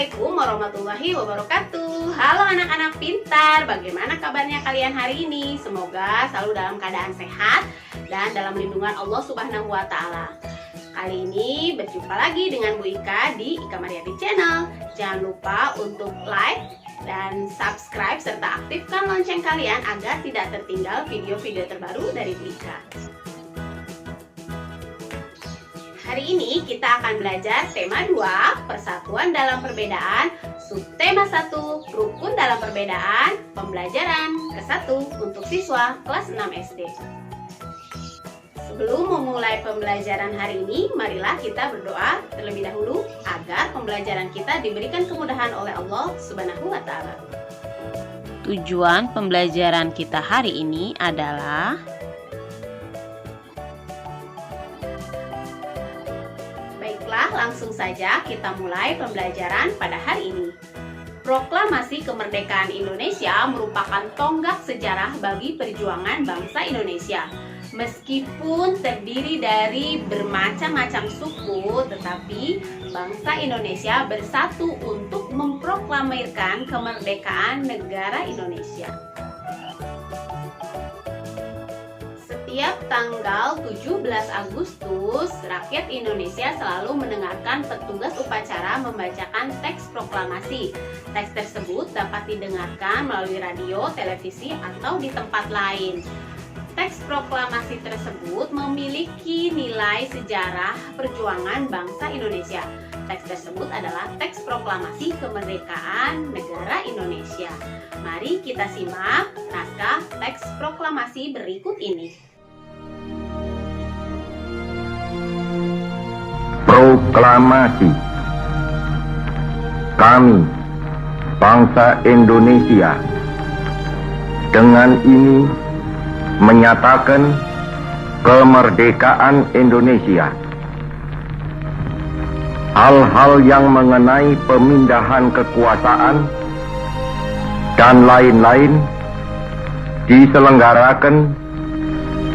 Assalamualaikum warahmatullahi wabarakatuh. Halo anak-anak pintar, bagaimana kabarnya kalian hari ini? Semoga selalu dalam keadaan sehat dan dalam lindungan Allah Subhanahu wa Ta'ala. Kali ini berjumpa lagi dengan Bu Ika di Ika Mariati Channel. Jangan lupa untuk like dan subscribe serta aktifkan lonceng kalian agar tidak tertinggal video-video terbaru dari Bu Ika. Hari ini kita akan belajar tema 2, persatuan dalam perbedaan, subtema 1, rukun dalam perbedaan, pembelajaran ke-1 untuk siswa kelas 6 SD. Sebelum memulai pembelajaran hari ini, marilah kita berdoa terlebih dahulu agar pembelajaran kita diberikan kemudahan oleh Allah Subhanahu wa Ta'ala. Tujuan pembelajaran kita hari ini adalah langsung saja kita mulai pembelajaran pada hari ini. Proklamasi Kemerdekaan Indonesia merupakan tonggak sejarah bagi perjuangan bangsa Indonesia. Meskipun terdiri dari bermacam-macam suku, tetapi bangsa Indonesia bersatu untuk memproklamirkan kemerdekaan negara Indonesia. Setiap tanggal 17 Agustus, rakyat Indonesia selalu mendengarkan petugas upacara membacakan teks proklamasi. Teks tersebut dapat didengarkan melalui radio, televisi, atau di tempat lain. Teks proklamasi tersebut memiliki nilai sejarah perjuangan bangsa Indonesia. Teks tersebut adalah teks proklamasi kemerdekaan negara Indonesia. Mari kita simak naskah teks proklamasi berikut ini. Proklamasi. Kami, bangsa Indonesia, dengan ini menyatakan kemerdekaan Indonesia. Hal-hal yang mengenai pemindahan kekuasaan dan lain-lain diselenggarakan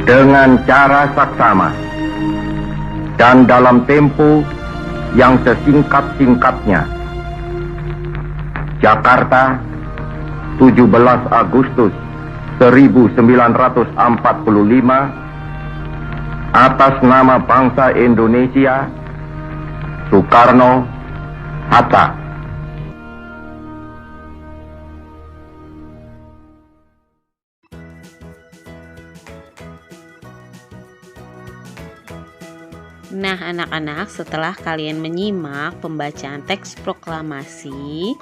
dengan cara saksama dan dalam tempo yang sesingkat-singkatnya. Jakarta, 17 Agustus 1945, atas nama bangsa Indonesia, Soekarno Hatta. Nah, anak-anak, setelah kalian menyimak pembacaan teks proklamasi,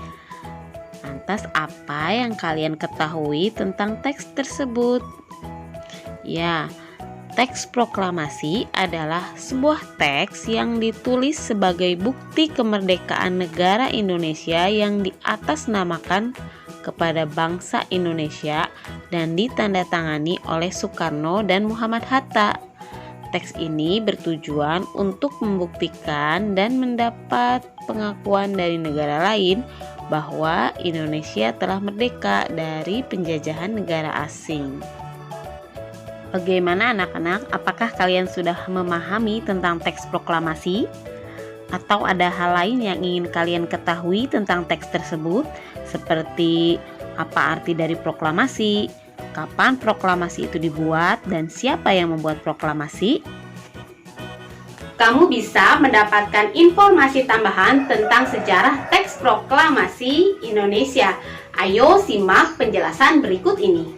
lantas apa yang kalian ketahui tentang teks tersebut? Ya, teks proklamasi adalah sebuah teks yang ditulis sebagai bukti kemerdekaan negara Indonesia yang diatasnamakan kepada bangsa Indonesia dan ditandatangani oleh Soekarno dan Muhammad Hatta. Teks ini bertujuan untuk membuktikan dan mendapat pengakuan dari negara lain bahwa Indonesia telah merdeka dari penjajahan negara asing. Bagaimana anak-anak? Apakah kalian sudah memahami tentang teks proklamasi? Atau ada hal lain yang ingin kalian ketahui tentang teks tersebut? Seperti apa arti dari proklamasi? Kapan proklamasi itu dibuat dan siapa yang membuat proklamasi? Kamu bisa mendapatkan informasi tambahan tentang sejarah teks proklamasi Indonesia. Ayo simak penjelasan berikut ini.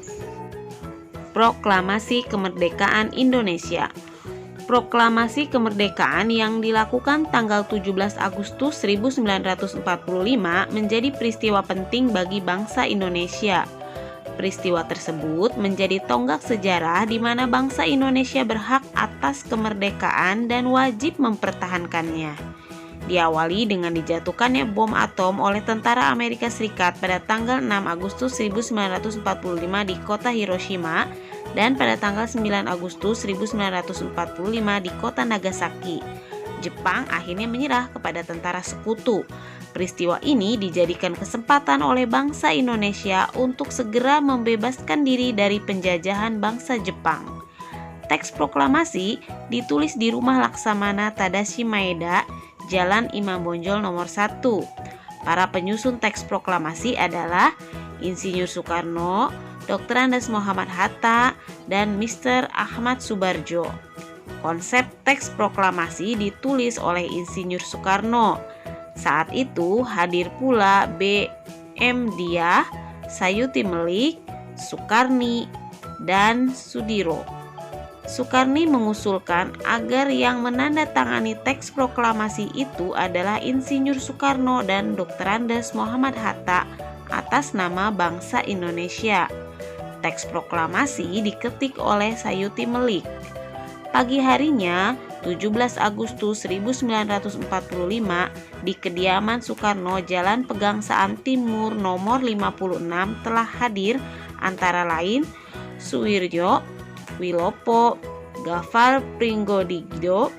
Proklamasi Kemerdekaan Indonesia. Proklamasi kemerdekaan yang dilakukan tanggal 17 Agustus 1945 menjadi peristiwa penting bagi bangsa Indonesia. Peristiwa tersebut menjadi tonggak sejarah di mana bangsa Indonesia berhak atas kemerdekaan dan wajib mempertahankannya. Diawali dengan dijatuhkannya bom atom oleh tentara Amerika Serikat pada tanggal 6 Agustus 1945 di kota Hiroshima dan pada tanggal 9 Agustus 1945 di kota Nagasaki. Jepang akhirnya menyerah kepada tentara sekutu. Peristiwa ini dijadikan kesempatan oleh bangsa Indonesia untuk segera membebaskan diri dari penjajahan bangsa Jepang. Teks proklamasi ditulis di Rumah Laksamana Tadashi Maeda, Jalan Imam Bonjol nomor 1. Para penyusun teks proklamasi adalah Insinyur Soekarno, Dr. Andes Muhammad Hatta, dan Mr. Ahmad Subarjo. Konsep teks proklamasi ditulis oleh Insinyur Soekarno. Saat itu hadir pula B.M. Diah, Sayuti Melik, Sukarni, dan Sudiro. Sukarni mengusulkan agar yang menandatangani teks proklamasi itu adalah Insinyur Soekarno dan Dr. Andes Muhammad Hatta atas nama bangsa Indonesia. Teks proklamasi diketik oleh Sayuti Melik. Pagi harinya, 17 Agustus 1945, di kediaman Soekarno, Jalan Pegangsaan Timur nomor 56 telah hadir antara lain Suwirjo, Wilopo, Gafar Pringgodigdo,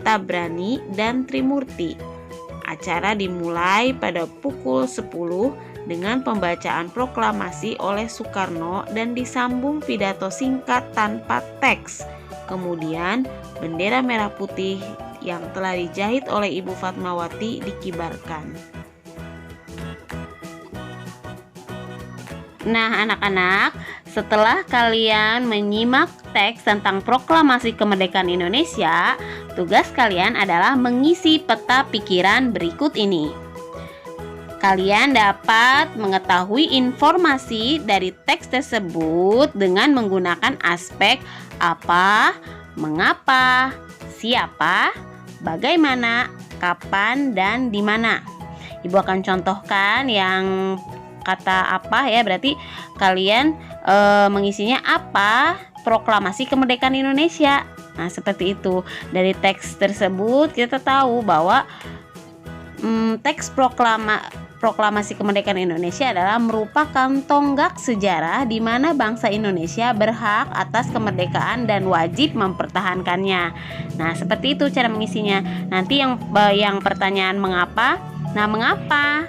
Tabrani, dan Trimurti. Acara dimulai pada pukul 10 dengan pembacaan proklamasi oleh Soekarno dan disambung pidato singkat tanpa teks. Kemudian bendera merah putih yang telah dijahit oleh Ibu Fatmawati dikibarkan. Nah, anak-anak, setelah kalian menyimak teks tentang proklamasi kemerdekaan Indonesia, tugas kalian adalah mengisi peta pikiran berikut ini. Kalian dapat mengetahui informasi dari teks tersebut dengan menggunakan aspek apa, mengapa, siapa, bagaimana, kapan, dan di mana. Ibu akan contohkan yang kata apa ya, berarti kalian mengisinya apa proklamasi kemerdekaan Indonesia. Nah, seperti itu. Dari teks tersebut kita tahu bahwa teks proklamasi kemerdekaan Indonesia adalah merupakan tonggak sejarah di mana bangsa Indonesia berhak atas kemerdekaan dan wajib mempertahankannya. Nah, seperti itu cara mengisinya. Nanti yang pertanyaan mengapa? Nah, mengapa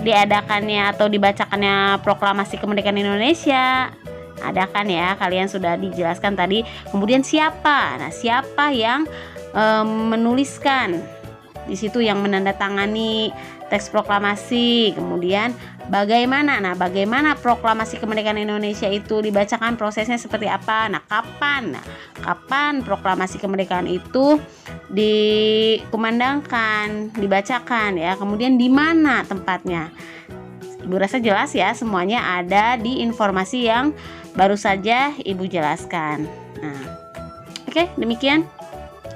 diadakannya atau dibacakannya proklamasi kemerdekaan Indonesia? Ada kan ya, kalian sudah dijelaskan tadi. Kemudian siapa? Nah, siapa yang menuliskan? Di situ yang menandatangani teks proklamasi. Kemudian bagaimana? Nah, bagaimana proklamasi kemerdekaan Indonesia itu dibacakan, prosesnya seperti apa? Nah, kapan? Nah, kapan proklamasi kemerdekaan itu dikumandangkan, dibacakan ya? Kemudian di mana tempatnya? Ibu rasa jelas ya, semuanya ada di informasi yang baru saja Ibu jelaskan. Nah, oke, demikian.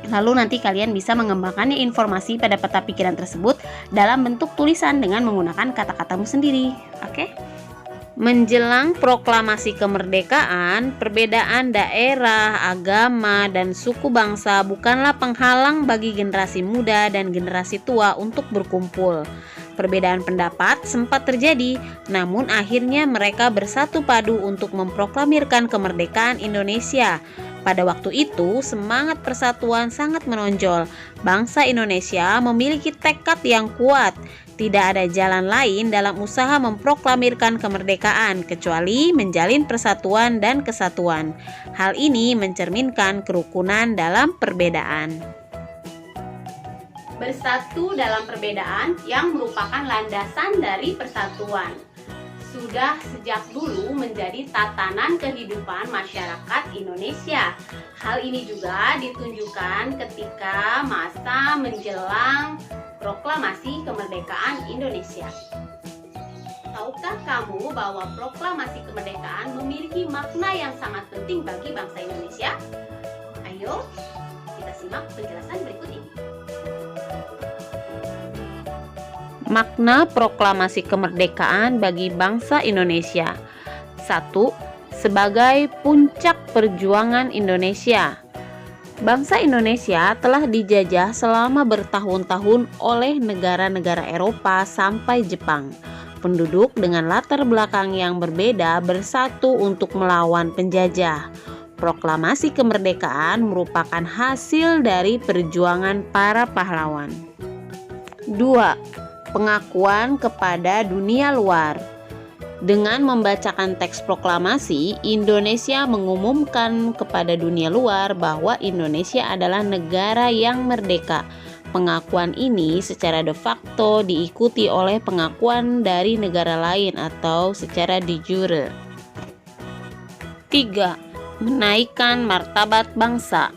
Lalu nanti kalian bisa mengembangkannya informasi pada peta pikiran tersebut dalam bentuk tulisan dengan menggunakan kata-katamu sendiri. Oke? Menjelang proklamasi kemerdekaan, perbedaan daerah, agama, dan suku bangsa bukanlah penghalang bagi generasi muda dan generasi tua untuk berkumpul. Perbedaan pendapat sempat terjadi, namun akhirnya mereka bersatu padu untuk memproklamirkan kemerdekaan Indonesia. Pada waktu itu, semangat persatuan sangat menonjol. Bangsa Indonesia memiliki tekad yang kuat. Tidak ada jalan lain dalam usaha memproklamirkan kemerdekaan kecuali menjalin persatuan dan kesatuan. Hal ini mencerminkan kerukunan dalam perbedaan. Bersatu dalam perbedaan yang merupakan landasan dari persatuan sudah sejak dulu menjadi tatanan kehidupan masyarakat Indonesia. Hal ini juga ditunjukkan ketika masa menjelang proklamasi kemerdekaan Indonesia. Tahukah kamu bahwa proklamasi kemerdekaan memiliki makna yang sangat penting bagi bangsa Indonesia? Ayo, kita simak penjelasan berikut ini. Makna proklamasi kemerdekaan bagi bangsa Indonesia. 1. Sebagai puncak perjuangan Indonesia. Bangsa Indonesia telah dijajah selama bertahun-tahun oleh negara-negara Eropa sampai Jepang. Penduduk dengan latar belakang yang berbeda bersatu untuk melawan penjajah. Proklamasi kemerdekaan merupakan hasil dari perjuangan para pahlawan. 2. Pengakuan kepada dunia luar. Dengan membacakan teks proklamasi, Indonesia mengumumkan kepada dunia luar bahwa Indonesia adalah negara yang merdeka. pengakuan ini secara de facto diikuti oleh pengakuan dari negara lain atau secara de jure. 3. Menaikkan martabat bangsa.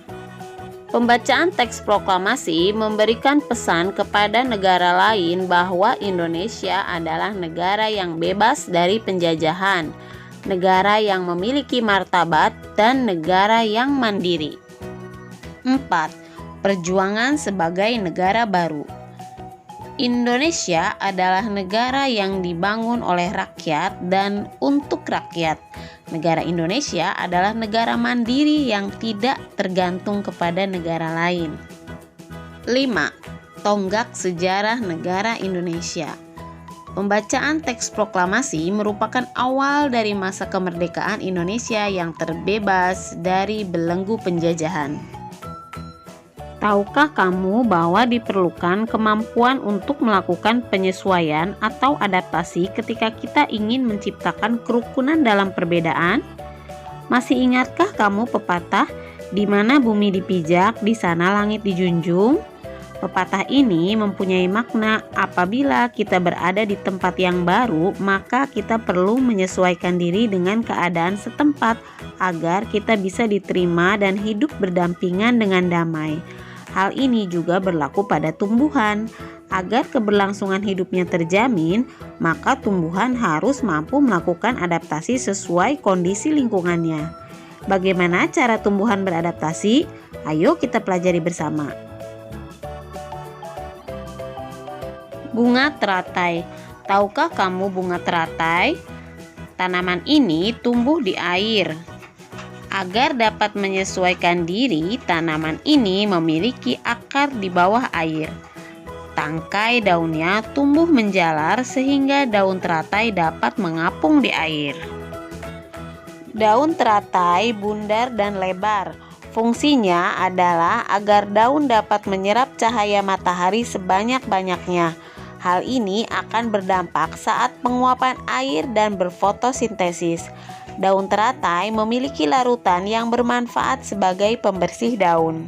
Pembacaan teks proklamasi memberikan pesan kepada negara lain bahwa Indonesia adalah negara yang bebas dari penjajahan, negara yang memiliki martabat, dan negara yang mandiri. 4. Perjuangan sebagai negara baru. Indonesia adalah negara yang dibangun oleh rakyat dan untuk rakyat. Negara Indonesia adalah negara mandiri yang tidak tergantung kepada negara lain. 5. Tonggak sejarah negara Indonesia. Pembacaan teks proklamasi merupakan awal dari masa kemerdekaan Indonesia yang terbebas dari belenggu penjajahan. Tahukah kamu bahwa diperlukan kemampuan untuk melakukan penyesuaian atau adaptasi ketika kita ingin menciptakan kerukunan dalam perbedaan? Masih ingatkah kamu pepatah, di mana bumi dipijak, di sana langit dijunjung? Pepatah ini mempunyai makna apabila kita berada di tempat yang baru, maka kita perlu menyesuaikan diri dengan keadaan setempat agar kita bisa diterima dan hidup berdampingan dengan damai. Hal ini juga berlaku pada tumbuhan. Agar keberlangsungan hidupnya terjamin, maka tumbuhan harus mampu melakukan adaptasi sesuai kondisi lingkungannya. Bagaimana cara tumbuhan beradaptasi? Ayo kita pelajari bersama. Bunga teratai. Tahukah kamu bunga teratai? Tanaman ini tumbuh di air. Agar dapat menyesuaikan diri, tanaman ini memiliki akar di bawah air. Tangkai daunnya tumbuh menjalar sehingga daun teratai dapat mengapung di air. Daun teratai bundar dan lebar. Fungsinya adalah agar daun dapat menyerap cahaya matahari sebanyak-banyaknya. Hal ini akan berdampak saat penguapan air dan berfotosintesis. Daun teratai memiliki larutan yang bermanfaat sebagai pembersih daun.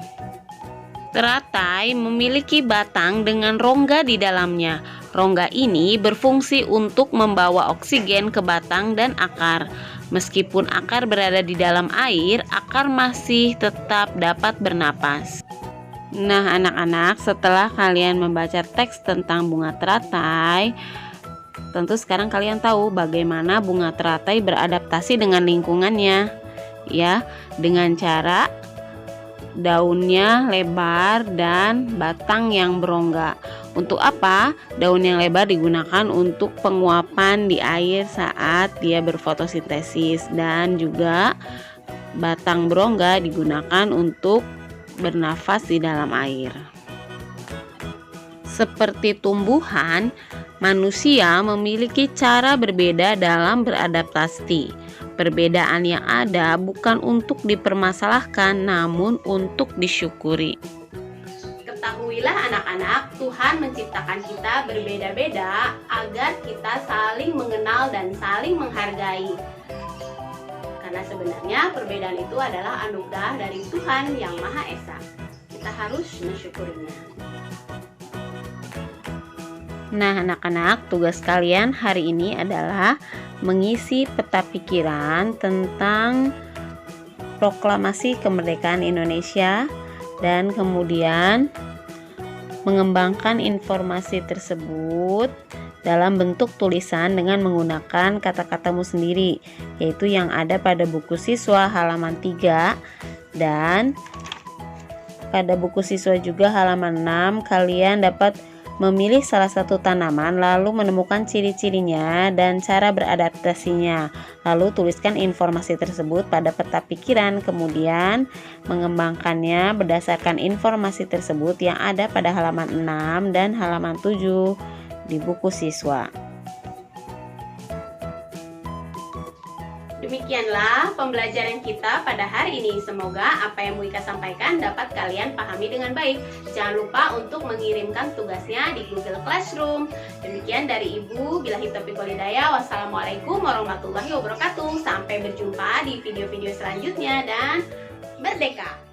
Teratai memiliki batang dengan rongga di dalamnya. Rongga ini berfungsi untuk membawa oksigen ke batang dan akar. Meskipun akar berada di dalam air, akar masih tetap dapat bernapas. Nah, anak-anak, setelah kalian membaca teks tentang bunga teratai, tentu sekarang kalian tahu bagaimana bunga teratai beradaptasi dengan lingkungannya, ya, dengan cara daunnya lebar dan batang yang berongga. Untuk apa? Daun yang lebar digunakan untuk penguapan di air saat dia berfotosintesis, dan juga batang berongga digunakan untuk bernafas di dalam air. Seperti tumbuhan, manusia memiliki cara berbeda dalam beradaptasi. Perbedaan yang ada bukan untuk dipermasalahkan, namun untuk disyukuri. Ketahuilah anak-anak, Tuhan menciptakan kita berbeda-beda agar kita saling mengenal dan saling menghargai. Karena sebenarnya perbedaan itu adalah anugerah dari Tuhan yang Maha Esa. Kita harus mensyukurinya. Nah, anak-anak, tugas kalian hari ini adalah mengisi peta pikiran tentang proklamasi kemerdekaan Indonesia dan kemudian mengembangkan informasi tersebut dalam bentuk tulisan dengan menggunakan kata-katamu sendiri, yaitu yang ada pada buku siswa halaman 3, dan pada buku siswa juga halaman 6 kalian dapat memilih salah satu tanaman, lalu menemukan ciri-cirinya dan cara beradaptasinya. Lalu tuliskan informasi tersebut pada peta pikiran, kemudian mengembangkannya berdasarkan informasi tersebut yang ada pada halaman 6 dan halaman 7 di buku siswa. Demikianlah pembelajaran kita pada hari ini. Semoga apa yang Bu Ika sampaikan dapat kalian pahami dengan baik. Jangan lupa untuk mengirimkan tugasnya di Google Classroom. Demikian dari Ibu, billahi taufiq wal hidayah. Wassalamualaikum warahmatullahi wabarakatuh. Sampai berjumpa di video-video selanjutnya dan merdeka!